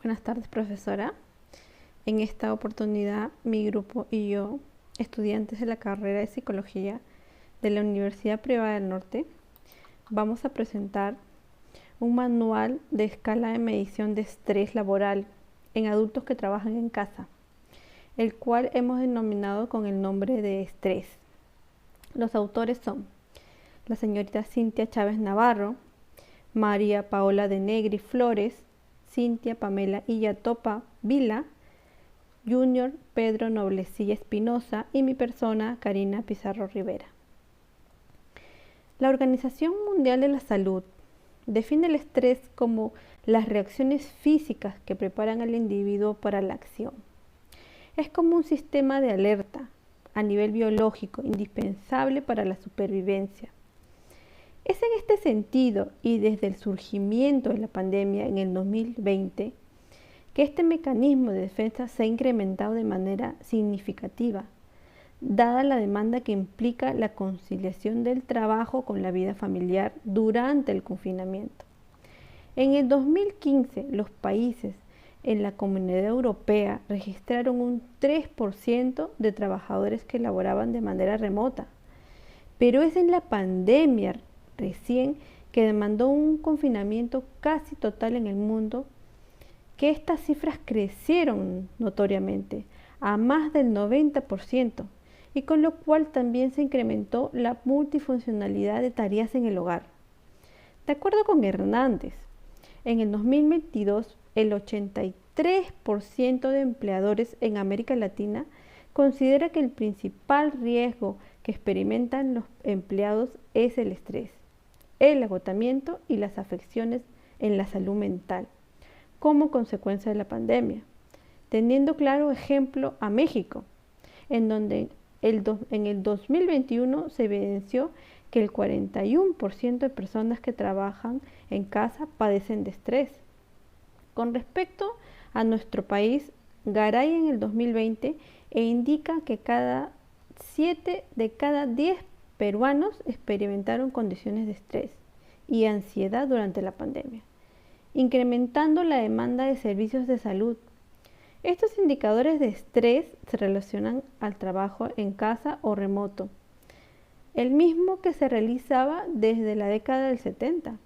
Buenas tardes, profesora. En esta oportunidad, mi grupo y yo, estudiantes de la carrera de Psicología de la Universidad Privada del Norte, vamos a presentar un manual de escala de medición de estrés laboral en adultos que trabajan en casa, el cual hemos denominado con el nombre de estrés. Los autores son la señorita Cintia Chávez Navarro, María Paola de Negri Flores, Cintia Pamela Illatopa Vila, Junior Pedro Noblecilla Espinosa y mi persona, Karina Pizarro Rivera. La Organización Mundial de la Salud define el estrés como las reacciones físicas que preparan al individuo para la acción. Es como un sistema de alerta a nivel biológico indispensable para la supervivencia. Es en este sentido y desde el surgimiento de la pandemia en el 2020 que este mecanismo de defensa se ha incrementado de manera significativa, dada la demanda que implica la conciliación del trabajo con la vida familiar durante el confinamiento. En el 2015, los países en la Comunidad Europea registraron un 3% de trabajadores que laboraban de manera remota, pero es en la pandemia recién que demandó un confinamiento casi total en el mundo que estas cifras crecieron notoriamente a más del 90% y con lo cual también se incrementó la multifuncionalidad de tareas en el hogar. De acuerdo con Hernández, en el 2022 el 83% de empleadores en América Latina considera que el principal riesgo que experimentan los empleados es el estrés, el agotamiento y las afecciones en la salud mental como consecuencia de la pandemia, teniendo claro ejemplo a México, en donde en el 2021 se evidenció que el 41% de personas que trabajan en casa padecen de estrés. Con respecto a nuestro país, Garay en el 2020 indica que 7 de cada 10 peruanos experimentaron condiciones de estrés y ansiedad durante la pandemia, incrementando la demanda de servicios de salud. Estos indicadores de estrés se relacionan al trabajo en casa o remoto, el mismo que se realizaba desde la década del 70.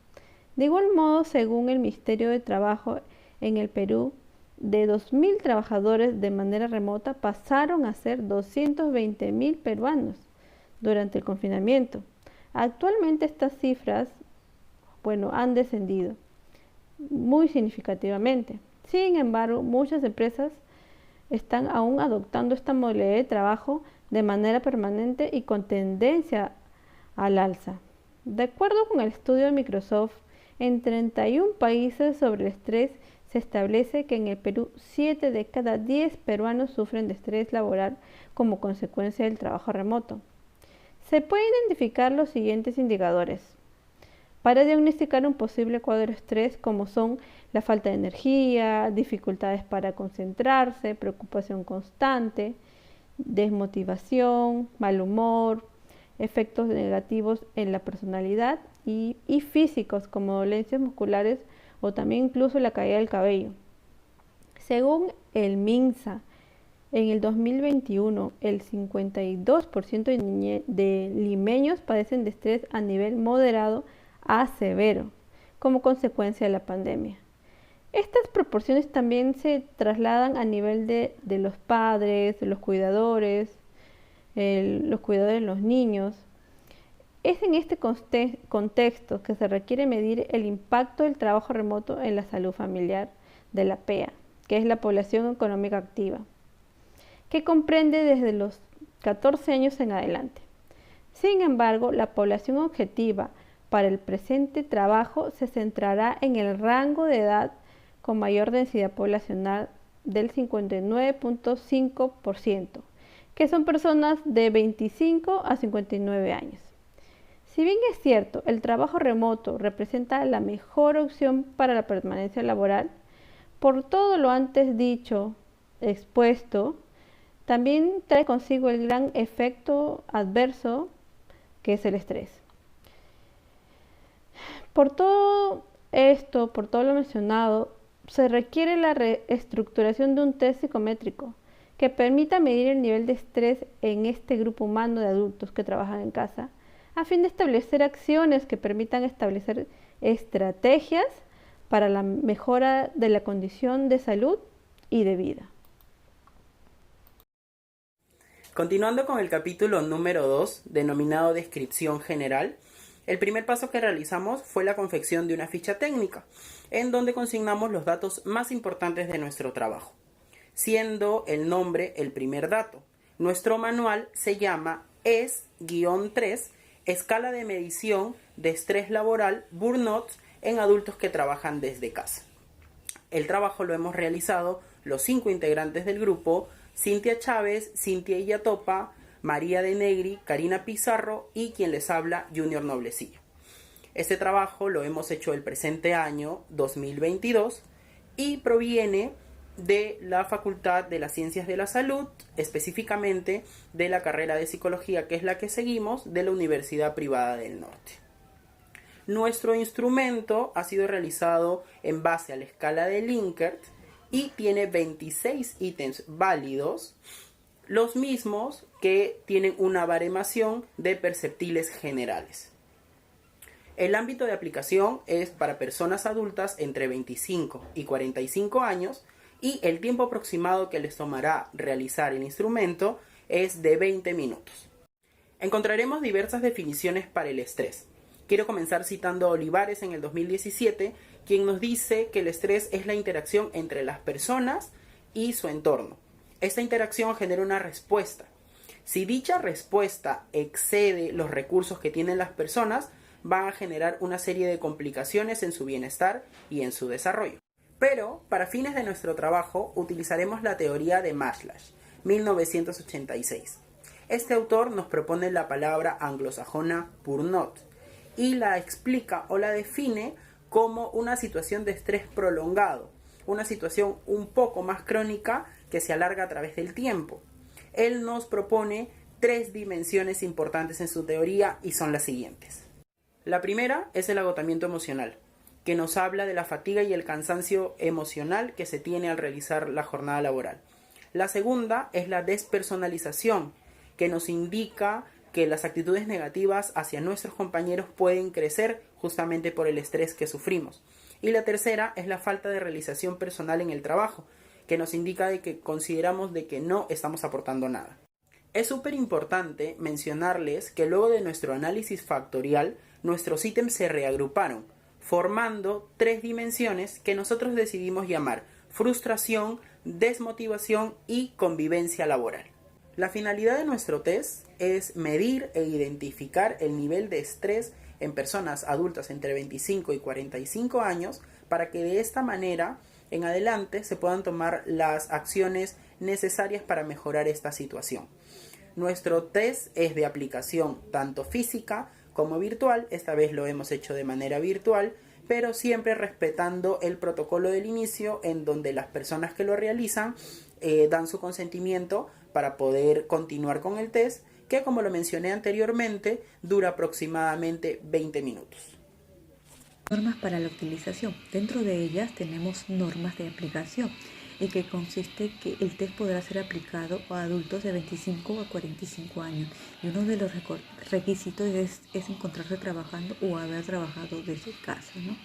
De igual modo, según el Ministerio de Trabajo en el Perú, de 2.000 trabajadores de manera remota pasaron a ser 220.000 peruanos durante el confinamiento. Actualmente estas cifras, han descendido muy significativamente. Sin embargo, muchas empresas están aún adoptando esta modalidad de trabajo de manera permanente y con tendencia al alza. De acuerdo con el estudio de Microsoft, en 31 países sobre el estrés se establece que en el Perú 7 de cada 10 peruanos sufren de estrés laboral como consecuencia del trabajo remoto. Se pueden identificar los siguientes indicadores para diagnosticar un posible cuadro de estrés, como son la falta de energía, dificultades para concentrarse, preocupación constante, desmotivación, mal humor, efectos negativos en la personalidad y físicos como dolencias musculares o también incluso la caída del cabello. Según el MINSA, en el 2021 el 52% de limeños padecen de estrés a nivel moderado a severo como consecuencia de la pandemia. Estas proporciones también se trasladan a nivel de los padres, de los cuidadores, los cuidadores de los niños. Es en este contexto que se requiere medir el impacto del trabajo remoto en la salud familiar de la PEA, que es la población económica activa, que comprende desde los 14 años en adelante. Sin embargo, la población objetiva para el presente trabajo se centrará en el rango de edad con mayor densidad poblacional del 59.5%, que son personas de 25 a 59 años. Si bien es cierto, el trabajo remoto representa la mejor opción para la permanencia laboral, por todo lo antes dicho, expuesto, también trae consigo el gran efecto adverso que es el estrés. Por todo esto, por todo lo mencionado, se requiere la reestructuración de un test psicométrico que permita medir el nivel de estrés en este grupo humano de adultos que trabajan en casa, a fin de establecer acciones que permitan establecer estrategias para la mejora de la condición de salud y de vida. Continuando con el capítulo número 2, denominado Descripción General, el primer paso que realizamos fue la confección de una ficha técnica, en donde consignamos los datos más importantes de nuestro trabajo, siendo el nombre el primer dato. Nuestro manual se llama ES-3, Escala de Medición de Estrés Laboral Burnout en Adultos que Trabajan desde Casa. El trabajo lo hemos realizado los 5 integrantes del grupo: Cintia Chávez, Cintia Illatopa, María de Negri, Karina Pizarro y quien les habla, Junior Noblecillo. Este trabajo lo hemos hecho el presente año 2022 y proviene de la Facultad de las Ciencias de la Salud, específicamente de la carrera de Psicología, que es la que seguimos, de la Universidad Privada del Norte. Nuestro instrumento ha sido realizado en base a la escala de Likert y tiene 26 ítems válidos, los mismos que tienen una baremación de perceptiles generales. El ámbito de aplicación es para personas adultas entre 25 y 45 años y el tiempo aproximado que les tomará realizar el instrumento es de 20 minutos. Encontraremos diversas definiciones para el estrés. Quiero comenzar citando a Olivares en el 2017, quien nos dice que el estrés es la interacción entre las personas y su entorno. Esta interacción genera una respuesta. Si dicha respuesta excede los recursos que tienen las personas, van a generar una serie de complicaciones en su bienestar y en su desarrollo. Pero, para fines de nuestro trabajo, utilizaremos la teoría de Maslach, 1986. Este autor nos propone la palabra anglosajona burnout y la explica o la define como una situación de estrés prolongado, una situación un poco más crónica que se alarga a través del tiempo. Él nos propone 3 dimensiones importantes en su teoría y son las siguientes. La primera es el agotamiento emocional, que nos habla de la fatiga y el cansancio emocional que se tiene al realizar la jornada laboral. La segunda es la despersonalización, que nos indica que las actitudes negativas hacia nuestros compañeros pueden crecer justamente por el estrés que sufrimos. Y la tercera es la falta de realización personal en el trabajo, que nos indica de que consideramos de que no estamos aportando nada. Es súper importante mencionarles que luego de nuestro análisis factorial, nuestros ítems se reagruparon, formando 3 dimensiones que nosotros decidimos llamar frustración, desmotivación y convivencia laboral. La finalidad de nuestro test es medir e identificar el nivel de estrés en personas adultas entre 25 y 45 años para que de esta manera en adelante se puedan tomar las acciones necesarias para mejorar esta situación. Nuestro test es de aplicación tanto física como virtual. Esta vez lo hemos hecho de manera virtual, pero siempre respetando el protocolo del inicio, en donde las personas que lo realizan dan su consentimiento para poder continuar con el test, que como lo mencioné anteriormente, dura aproximadamente 20 minutos. Normas para la utilización. Dentro de ellas tenemos normas de aplicación, y que consiste que el test podrá ser aplicado a adultos de 25 a 45 años. Y uno de los requisitos es encontrarse trabajando o haber trabajado desde casa, ¿no?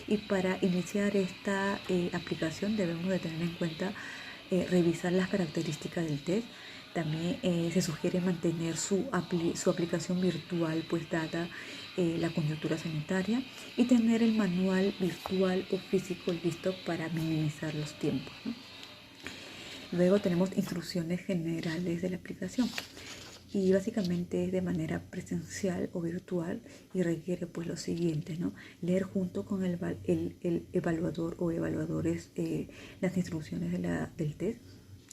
Y para iniciar esta aplicación debemos de tener en cuenta revisar las características del test. También se sugiere mantener su aplicación virtual, pues dada la coyuntura sanitaria, y tener el manual virtual o físico listo para minimizar los tiempos, ¿no? Luego tenemos instrucciones generales de la aplicación, y básicamente es de manera presencial o virtual y requiere pues lo siguiente, ¿no? Leer junto con el evaluador o evaluadores las instrucciones del test.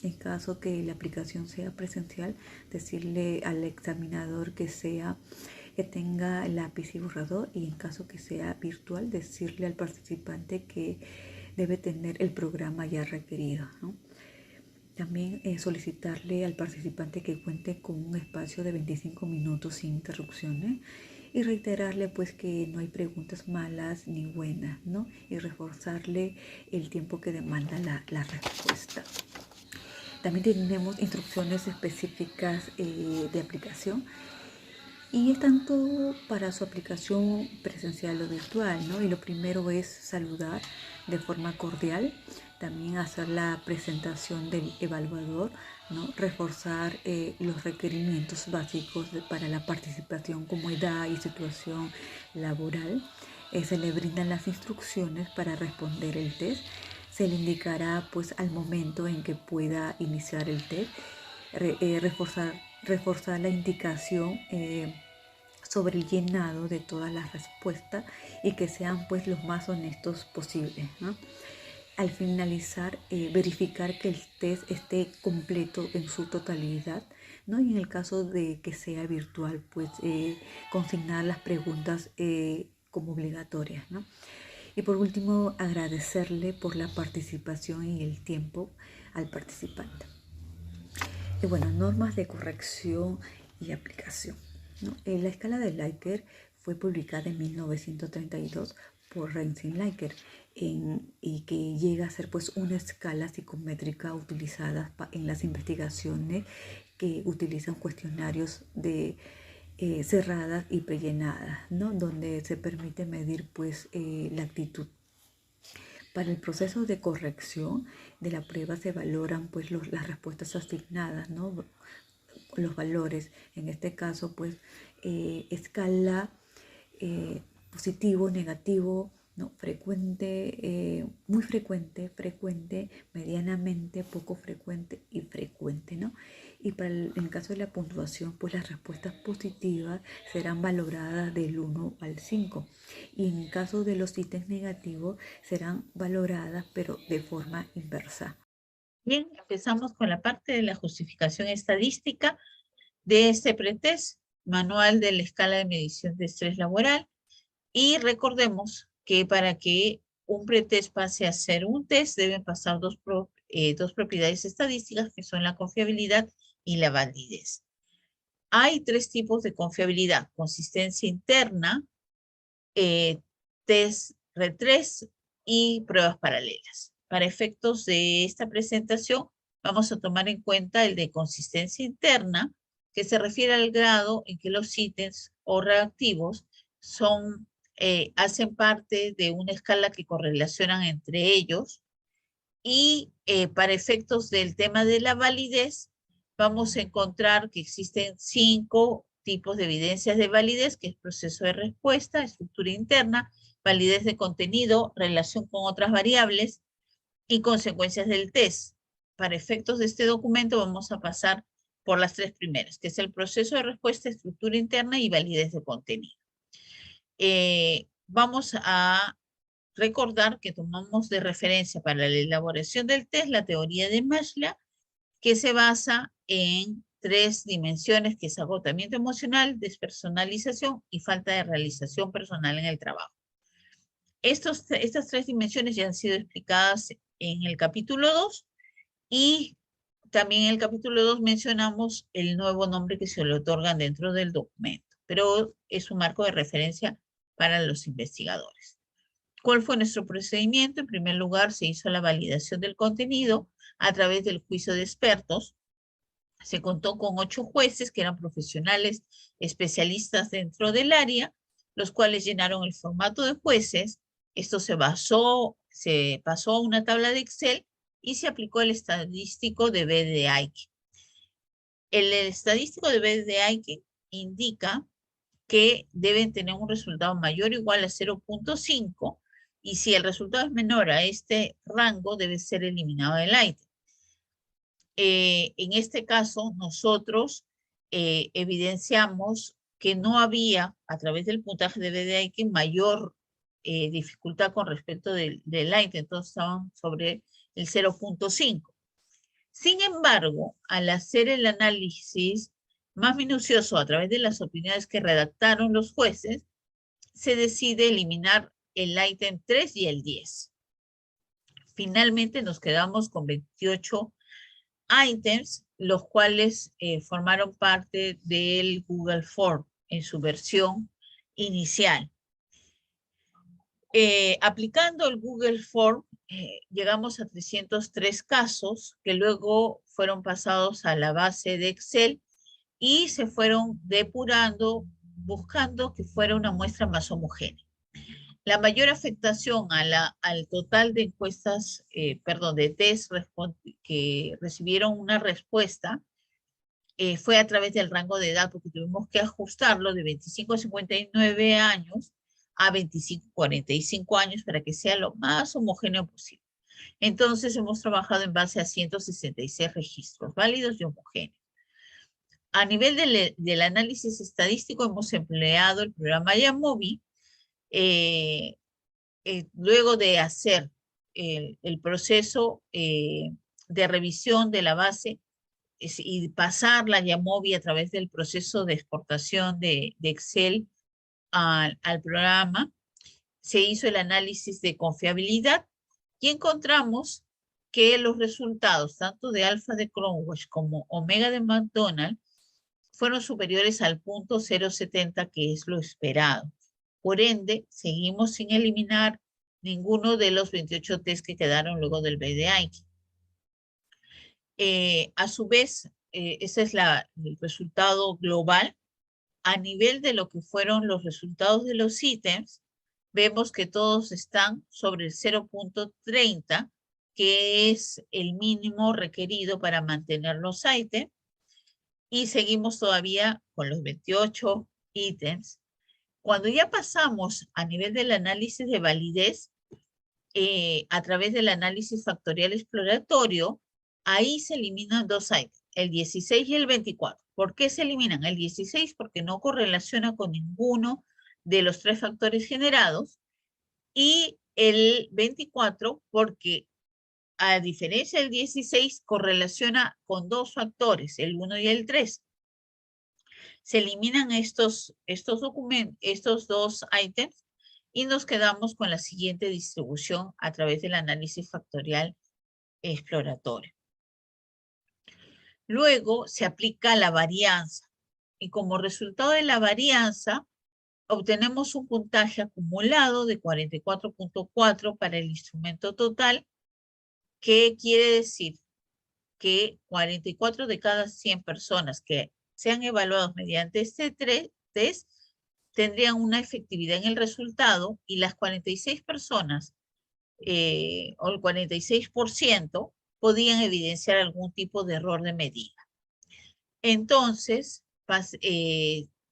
En caso que la aplicación sea presencial, decirle al examinador que tenga lápiz y borrador, y en caso que sea virtual, decirle al participante que debe tener el programa ya requerido, ¿no? También solicitarle al participante que cuente con un espacio de 25 minutos sin interrupciones, y reiterarle pues que no hay preguntas malas ni buenas, ¿no? Y reforzarle el tiempo que demanda la respuesta. También tenemos instrucciones específicas de aplicación y es tanto para su aplicación presencial o virtual, ¿no? Y lo primero es saludar de forma cordial, también hacer la presentación del evaluador, ¿no? Reforzar los requerimientos básicos para la participación como edad y situación laboral. Se le brindan las instrucciones para responder el test. Se le indicará pues al momento en que pueda iniciar el test, reforzar la indicación sobre el llenado de todas las respuestas y que sean pues los más honestos posibles, ¿no? Al finalizar, verificar que el test esté completo en su totalidad, ¿no? Y en el caso de que sea virtual, pues consignar las preguntas como obligatorias, ¿no? Y por último, agradecerle por la participación y el tiempo al participante. Y bueno, normas de corrección y aplicación, ¿no? La escala de Likert fue publicada en 1932 por Rensselaer y que llega a ser pues una escala psicométrica utilizada en las investigaciones que utilizan cuestionarios de cerradas y prellenadas, ¿no? Donde se permite medir pues la actitud. Para el proceso de corrección de la prueba se valoran pues las respuestas asignadas, ¿no? Los valores, en este caso pues escala positivo, negativo, ¿no? Frecuente, muy frecuente, frecuente, medianamente, poco frecuente y frecuente, ¿no? Y en el caso de la puntuación, pues las respuestas positivas serán valoradas del 1 al 5. Y en caso de los ítems negativos serán valoradas, pero de forma inversa. Bien, empezamos con la parte de la justificación estadística de este pretest, manual de la escala de medición de estrés laboral. Y recordemos que para que un pretest pase a ser un test, deben pasar dos propiedades estadísticas, que son la confiabilidad y la validez. Hay tres tipos de confiabilidad: consistencia interna, test R3 y pruebas paralelas. Para efectos de esta presentación, vamos a tomar en cuenta el de consistencia interna, que se refiere al grado en que los ítems o reactivos hacen parte de una escala que correlacionan entre ellos. Y para efectos del tema de la validez, vamos a encontrar que existen 5 tipos de evidencias de validez, que es proceso de respuesta, estructura interna, validez de contenido, relación con otras variables y consecuencias del test. Para efectos de este documento vamos a pasar por las 3 primeras, que es el proceso de respuesta, estructura interna y validez de contenido. Vamos a recordar que tomamos de referencia para la elaboración del test la teoría de Maslow, que se basa en 3 dimensiones, que es agotamiento emocional, despersonalización y falta de realización personal en el trabajo. Estas 3 dimensiones ya han sido explicadas en el capítulo 2 y también en el capítulo 2 mencionamos el nuevo nombre que se le otorgan dentro del documento, pero es un marco de referencia para los investigadores. ¿Cuál fue nuestro procedimiento? En primer lugar, se hizo la validación del contenido a través del juicio de expertos. Se contó con 8 jueces que eran profesionales especialistas dentro del área, los cuales llenaron el formato de jueces. Esto se pasó a una tabla de Excel y se aplicó el estadístico de B de Aiken. El estadístico de B de Aiken indica que deben tener un resultado mayor o igual a 0.5, y si el resultado es menor a este rango, debe ser eliminado del ítem. En este caso, nosotros evidenciamos que no había, a través del puntaje de B de Aiken, mayor dificultad con respecto del ítem, entonces estaban sobre el 0.5. Sin embargo, al hacer el análisis más minucioso a través de las opiniones que redactaron los jueces, se decide eliminar el ítem 3 y el 10. Finalmente nos quedamos con 28 ítems, los cuales formaron parte del Google Form en su versión inicial. Aplicando el Google Form, llegamos a 303 casos que luego fueron pasados a la base de Excel y se fueron depurando, buscando que fuera una muestra más homogénea. La mayor afectación al total de encuestas, de test que recibieron una respuesta fue a través del rango de edad, porque tuvimos que ajustarlo de 25 a 59 años a 25 a 45 años para que sea lo más homogéneo posible. Entonces hemos trabajado en base a 166 registros válidos y homogéneos. A nivel del análisis estadístico hemos empleado el programa Yamovi, luego de hacer el proceso de revisión de la base y pasar la Yamovi a través del proceso de exportación de Excel al programa, se hizo el análisis de confiabilidad y encontramos que los resultados tanto de alfa de Cronwatch como omega de McDonald fueron superiores al punto 0.70, que es lo esperado. Por ende, seguimos sin eliminar ninguno de los 28 test que quedaron luego del BDI. A su vez, ese es el resultado global. A nivel de lo que fueron los resultados de los ítems, vemos que todos están sobre el 0.30, que es el mínimo requerido para mantener los ítems, y seguimos todavía con los 28 ítems. Cuando ya pasamos a nivel del análisis de validez, a través del análisis factorial exploratorio, ahí se eliminan dos ítems, el 16 y el 24. ¿Por qué se eliminan? El 16 porque no correlaciona con ninguno de los tres factores generados, y el 24 porque, a diferencia del 16, correlaciona con dos factores, el 1 y el 3. Se eliminan estos dos ítems y nos quedamos con la siguiente distribución a través del análisis factorial exploratorio. Luego se aplica la varianza y como resultado de la varianza obtenemos un puntaje acumulado de 44.4 para el instrumento total, que quiere decir que 44 de cada 100 personas que sean evaluados mediante este test tendrían una efectividad en el resultado, y las 46 personas o el 46% podían evidenciar algún tipo de error de medida. Entonces,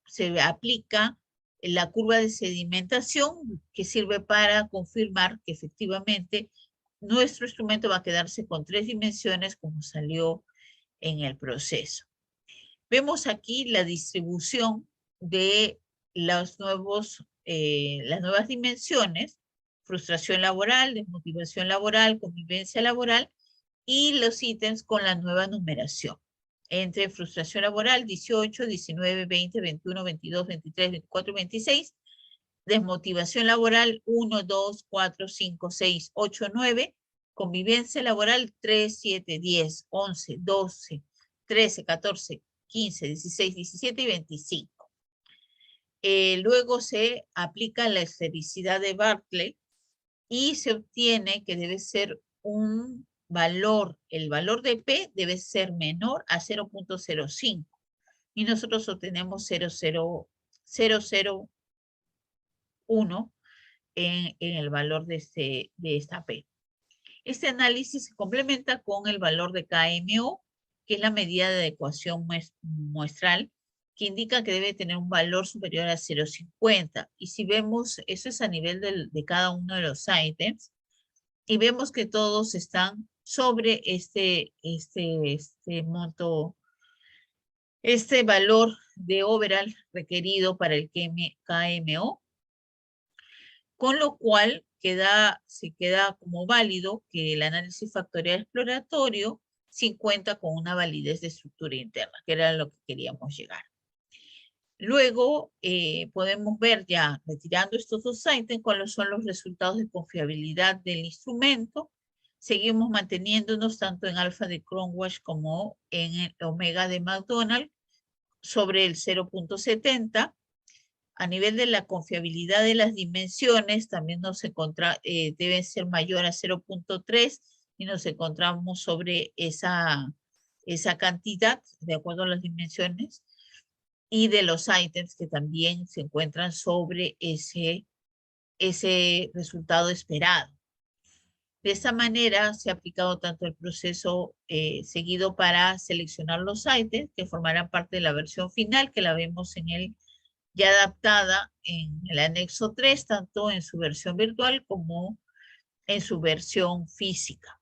se aplica la curva de sedimentación, que sirve para confirmar que efectivamente nuestro instrumento va a quedarse con 3 dimensiones como salió en el proceso. Vemos aquí la distribución de las nuevas dimensiones: frustración laboral, desmotivación laboral, convivencia laboral, y los ítems con la nueva numeración. Entre frustración laboral 18, 19, 20, 21, 22, 23, 24, 26. Desmotivación laboral 1, 2, 4, 5, 6, 8, 9. Convivencia laboral 3, 7, 10, 11, 12, 13, 14, 15, 16, 17 y 25. Luego se aplica la esfericidad de Bartlett y se obtiene que debe ser un valor, el valor de P debe ser menor a 0.05 y nosotros obtenemos 0.001 en el valor de esta P. Este análisis se complementa con el valor de KMO, que es la medida de adecuación muestral, que indica que debe tener un valor superior a 0.50. Y si vemos, eso es a nivel de cada uno de los ítems, y vemos que todos están sobre este monto, este valor de overall requerido para el KMO, con lo cual se queda como válido que el análisis factorial exploratorio sí cuenta con una validez de estructura interna, que era lo que queríamos llegar. Luego podemos ver, ya retirando estos dos ítems, cuáles son los resultados de confiabilidad del instrumento. Seguimos manteniéndonos tanto en alfa de Cronwatch como en el omega de McDonald sobre el 0.70. A nivel de la confiabilidad de las dimensiones, también deben ser mayor a 0.3 y nos encontramos sobre esa cantidad, de acuerdo a las dimensiones, y de los ítems que también se encuentran sobre ese resultado esperado. De esta manera se ha aplicado tanto el proceso seguido para seleccionar los ítems que formarán parte de la versión final, que la vemos ya adaptada en el anexo 3, tanto en su versión virtual como en su versión física.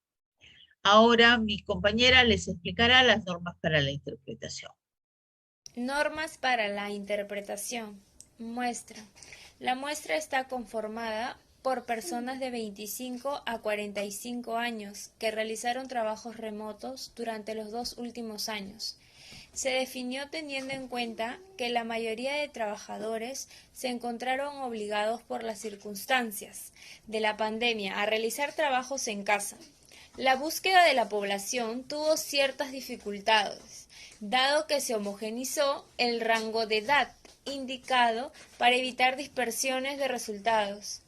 Ahora mi compañera les explicará las normas para la interpretación. Normas para la interpretación. Muestra. La muestra está conformada por personas de 25 a 45 años que realizaron trabajos remotos durante los 2 últimos años. Se definió teniendo en cuenta que la mayoría de trabajadores se encontraron obligados por las circunstancias de la pandemia a realizar trabajos en casa. La búsqueda de la población tuvo ciertas dificultades, dado que se homogeneizó el rango de edad indicado para evitar dispersiones de resultados.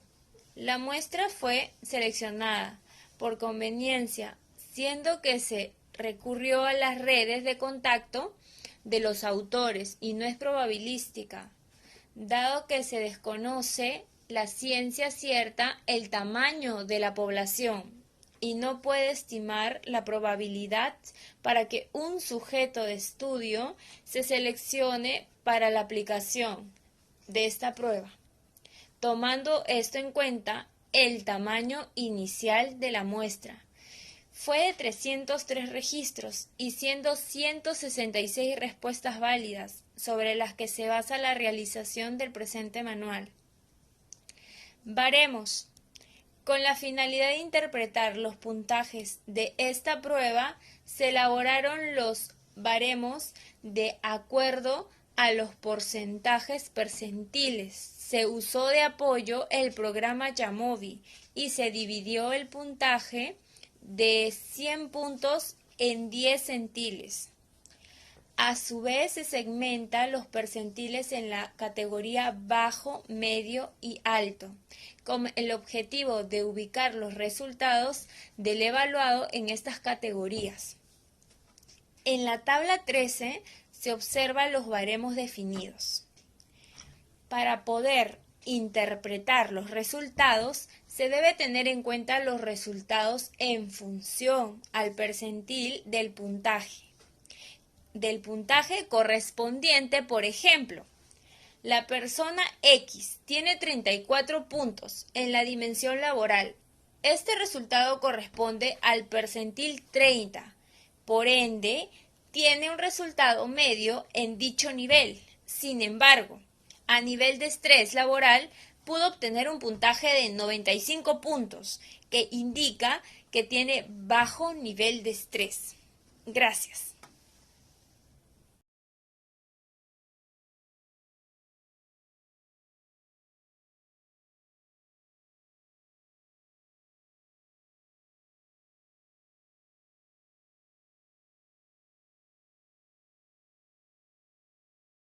La muestra fue seleccionada por conveniencia, siendo que se recurrió a las redes de contacto de los autores y no es probabilística, dado que se desconoce la ciencia cierta el tamaño de la población y no puede estimar la probabilidad para que un sujeto de estudio se seleccione para la aplicación de esta prueba. Tomando esto en cuenta, el tamaño inicial de la muestra fue de 303 registros y siendo 166 respuestas válidas sobre las que se basa la realización del presente manual. Baremos. Con la finalidad de interpretar los puntajes de esta prueba, se elaboraron los baremos de acuerdo a los porcentajes percentiles. Se usó de apoyo el programa Jamovi y se dividió el puntaje de 100 puntos en 10 centiles. A su vez se segmenta los percentiles en la categoría bajo, medio y alto, con el objetivo de ubicar los resultados del evaluado en estas categorías. En la tabla 13 se observan los baremos definidos. Para poder interpretar los resultados, se debe tener en cuenta los resultados en función al percentil del puntaje correspondiente. Por ejemplo, la persona X tiene 34 puntos en la dimensión laboral. Este resultado corresponde al percentil 30. Por ende, tiene un resultado medio en dicho nivel. Sin embargo, a nivel de estrés laboral, pudo obtener un puntaje de 95 puntos, que indica que tiene bajo nivel de estrés. Gracias.